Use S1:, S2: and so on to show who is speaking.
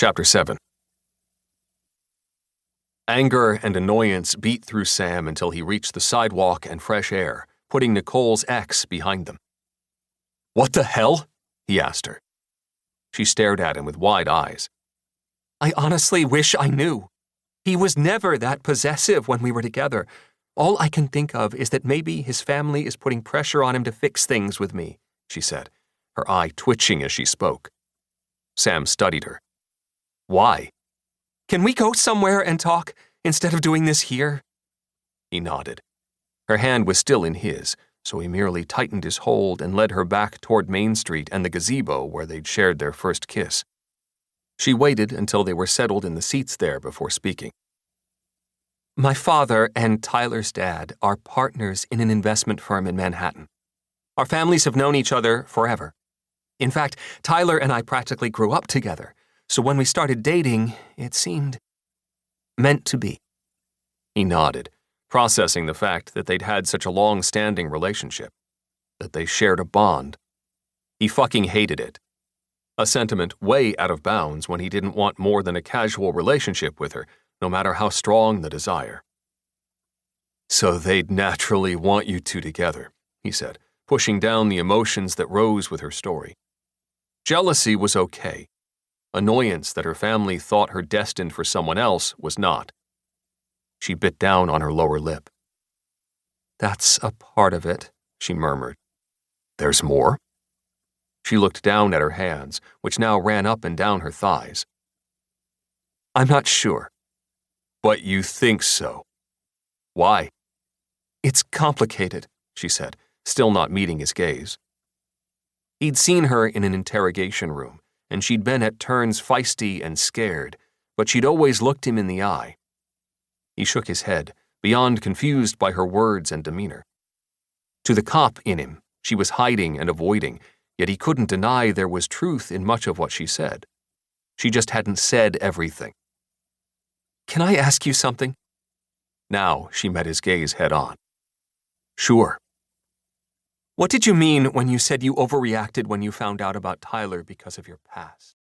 S1: Chapter 7. Anger and annoyance beat through Sam until he reached the sidewalk and fresh air, putting Nicole's ex behind them. "What the hell?" he asked her. She stared at him with wide eyes.
S2: "I honestly wish I knew. He was never that possessive when we were together. All I can think of is that maybe his family is putting pressure on him to fix things with me," she said, her eye twitching as she spoke.
S1: Sam studied her. "Why?"
S2: "Can we go somewhere and talk instead of doing this here?"
S1: He nodded. Her hand was still in his, so he merely tightened his hold and led her back toward Main Street and the gazebo where they'd shared their first kiss. She waited until they were settled in the seats there before speaking.
S2: "My father and Tyler's dad are partners in an investment firm in Manhattan. Our families have known each other forever. In fact, Tyler and I practically grew up together, so when we started dating, it seemed meant to be."
S1: He nodded, processing the fact that they'd had such a long-standing relationship, that they shared a bond. He fucking hated it. A sentiment way out of bounds when he didn't want more than a casual relationship with her, no matter how strong the desire. "So they'd naturally want you two together," he said, pushing down the emotions that rose with her story. Jealousy was okay. Annoyance that her family thought her destined for someone else was not. She bit down on her lower lip.
S2: "That's a part of it," she murmured.
S1: "There's more?" She looked down at her hands, which now ran up and down her thighs.
S2: "I'm not sure."
S1: "But you think so. Why?"
S2: "It's complicated," she said, still not meeting his gaze.
S1: He'd seen her in an interrogation room, and she'd been at turns feisty and scared, but she'd always looked him in the eye. He shook his head, beyond confused by her words and demeanor. To the cop in him, she was hiding and avoiding, yet he couldn't deny there was truth in much of what she said. She just hadn't said everything.
S2: "Can I ask you something?"
S1: Now she met his gaze head on. "Sure."
S2: "What did you mean when you said you overreacted when you found out about Tyler because of your past?"